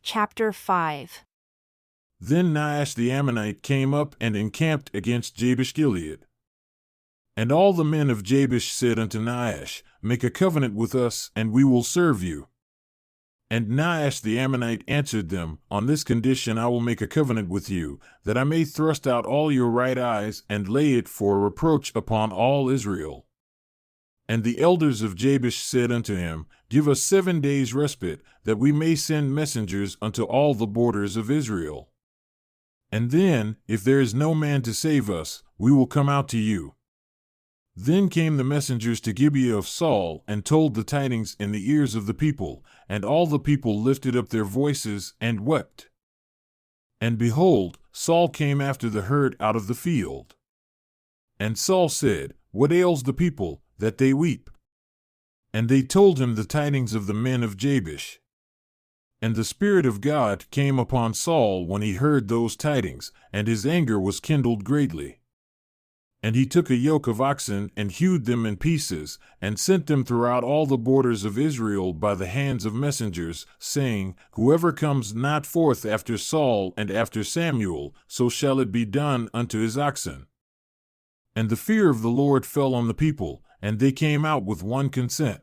Chapter 5. Then Nahash the Ammonite came up and encamped against Jabesh-Gilead. And all the men of Jabesh said unto Nahash, Make a covenant with us, and we will serve you. And Nahash the Ammonite answered them, On this condition I will make a covenant with you, that I may thrust out all your right eyes, and lay it for a reproach upon all Israel. And the elders of Jabesh said unto him, Give us 7 days' respite, that we may send messengers unto all the borders of Israel. And then, if there is no man to save us, we will come out to you. Then came the messengers to Gibeah of Saul, and told the tidings in the ears of the people, and all the people lifted up their voices and wept. And behold, Saul came after the herd out of the field. And Saul said, What ails the people, that they weep? And they told him the tidings of the men of Jabesh. And the Spirit of God came upon Saul when he heard those tidings, and his anger was kindled greatly. And he took a yoke of oxen, and hewed them in pieces, and sent them throughout all the borders of Israel by the hands of messengers, saying, Whoever comes not forth after Saul and after Samuel, so shall it be done unto his oxen. And the fear of the Lord fell on the people, and they came out with one consent.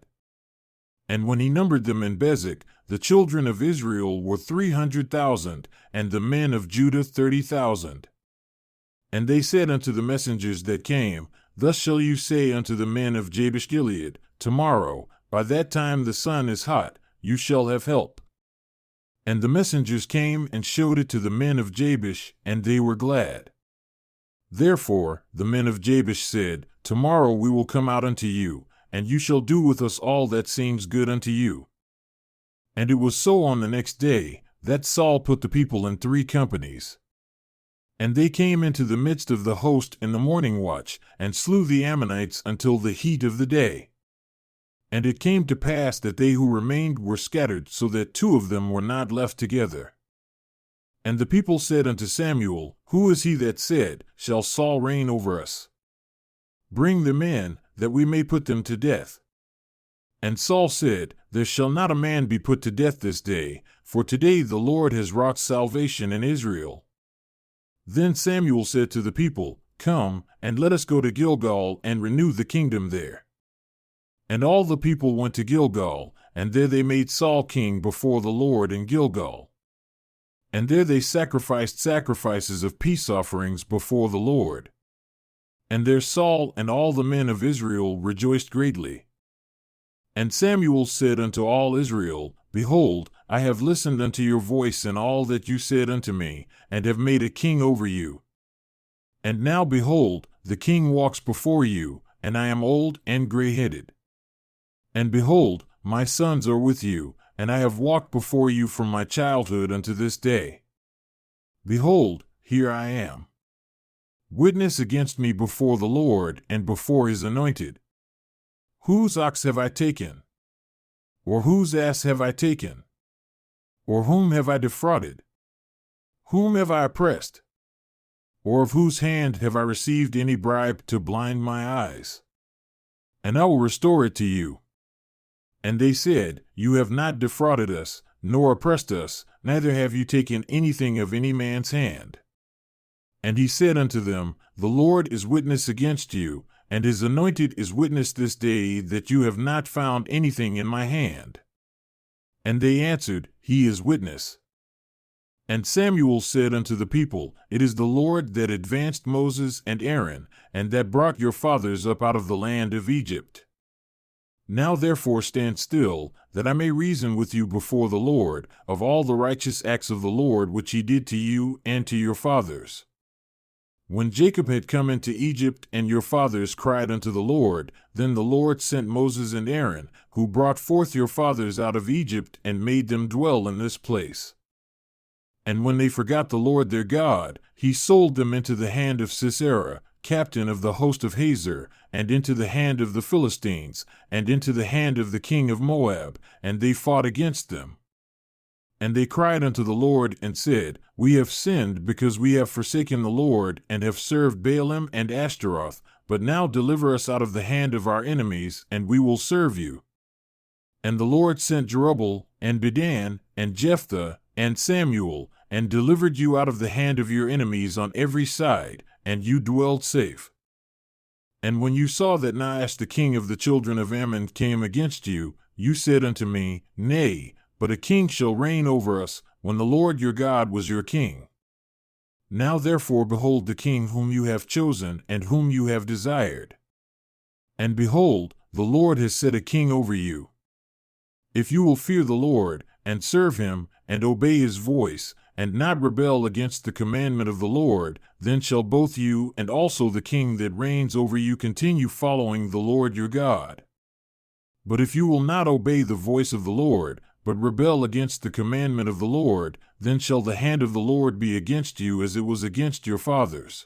And when he numbered them in Bezek, the children of Israel were 300,000, and the men of Judah 30,000. And they said unto the messengers that came, Thus shall you say unto the men of Jabesh-Gilead, Tomorrow, by that time the sun is hot, you shall have help. And the messengers came and showed it to the men of Jabesh, and they were glad. Therefore the men of Jabesh said, Tomorrow we will come out unto you, and you shall do with us all that seems good unto you. And it was so on the next day, that Saul put the people in 3 companies. And they came into the midst of the host in the morning watch, and slew the Ammonites until the heat of the day. And it came to pass that they who remained were scattered, so that 2 of them were not left together. And the people said unto Samuel, Who is he that said, Shall Saul reign over us? Bring them in, that we may put them to death. And Saul said, There shall not a man be put to death this day, for today the Lord has wrought salvation in Israel. Then Samuel said to the people, Come, and let us go to Gilgal and renew the kingdom there. And all the people went to Gilgal, and there they made Saul king before the Lord in Gilgal. And there they sacrificed sacrifices of peace offerings before the Lord. And there Saul and all the men of Israel rejoiced greatly. And Samuel said unto all Israel, Behold, I have listened unto your voice in all that you said unto me, and have made a king over you. And now behold, the king walks before you, and I am old and gray-headed. And behold, my sons are with you, and I have walked before you from my childhood unto this day. Behold, here I am. Witness against me before the Lord and before his anointed. Whose ox have I taken? Or whose ass have I taken? Or whom have I defrauded? Whom have I oppressed? Or of whose hand have I received any bribe to blind my eyes? And I will restore it to you. And they said, You have not defrauded us, nor oppressed us, neither have you taken anything of any man's hand. And he said unto them, The Lord is witness against you, and his anointed is witness this day that you have not found anything in my hand. And they answered, He is witness. And Samuel said unto the people, It is the Lord that advanced Moses and Aaron, and that brought your fathers up out of the land of Egypt. Now therefore stand still, that I may reason with you before the Lord, of all the righteous acts of the Lord which he did to you and to your fathers. When Jacob had come into Egypt, and your fathers cried unto the Lord, then the Lord sent Moses and Aaron, who brought forth your fathers out of Egypt, and made them dwell in this place. And when they forgot the Lord their God, he sold them into the hand of Sisera, captain of the host of Hazor, and into the hand of the Philistines, and into the hand of the king of Moab, and they fought against them. And they cried unto the Lord, and said, We have sinned, because we have forsaken the Lord, and have served Baalim and Ashtaroth. But now deliver us out of the hand of our enemies, and we will serve you. And the Lord sent Jerubbaal, and Bedan, and Jephthah, and Samuel, and delivered you out of the hand of your enemies on every side, and you dwelled safe. And when you saw that Nahash the king of the children of Ammon came against you, you said unto me, Nay, but a king shall reign over us, when the Lord your God was your king. Now therefore behold the king whom you have chosen, and whom you have desired. And behold, the Lord has set a king over you. If you will fear the Lord, and serve him, and obey his voice, and not rebel against the commandment of the Lord, then shall both you and also the king that reigns over you continue following the Lord your God. But if you will not obey the voice of the Lord, but rebel against the commandment of the Lord, then shall the hand of the Lord be against you as it was against your fathers.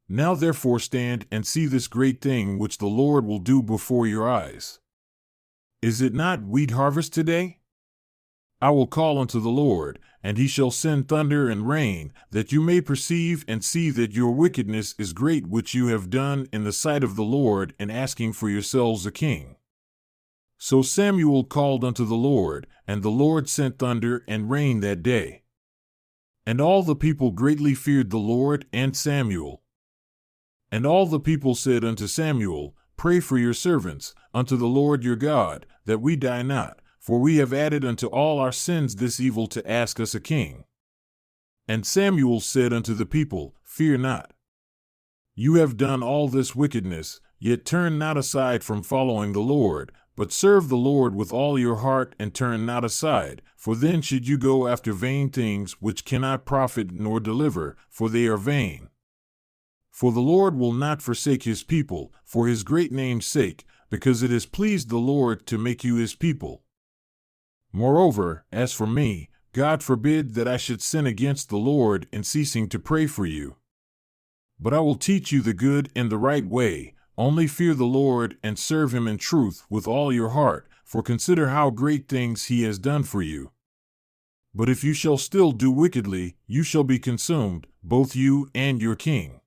Now therefore stand and see this great thing which the Lord will do before your eyes. Is it not wheat harvest today? I will call unto the Lord, and he shall send thunder and rain, that you may perceive and see that your wickedness is great which you have done in the sight of the Lord in asking for yourselves a king. So Samuel called unto the Lord, and the Lord sent thunder and rain that day. And all the people greatly feared the Lord and Samuel. And all the people said unto Samuel, Pray for your servants, unto the Lord your God, that we die not, for we have added unto all our sins this evil to ask us a king. And Samuel said unto the people, Fear not. You have done all this wickedness, yet turn not aside from following the Lord, but serve the Lord with all your heart and turn not aside, for then should you go after vain things which cannot profit nor deliver, for they are vain. For the Lord will not forsake his people, for his great name's sake, because it has pleased the Lord to make you his people. Moreover, as for me, God forbid that I should sin against the Lord in ceasing to pray for you. But I will teach you the good and the right way. Only fear the Lord and serve him in truth with all your heart, for consider how great things he has done for you. But if you shall still do wickedly, you shall be consumed, both you and your king.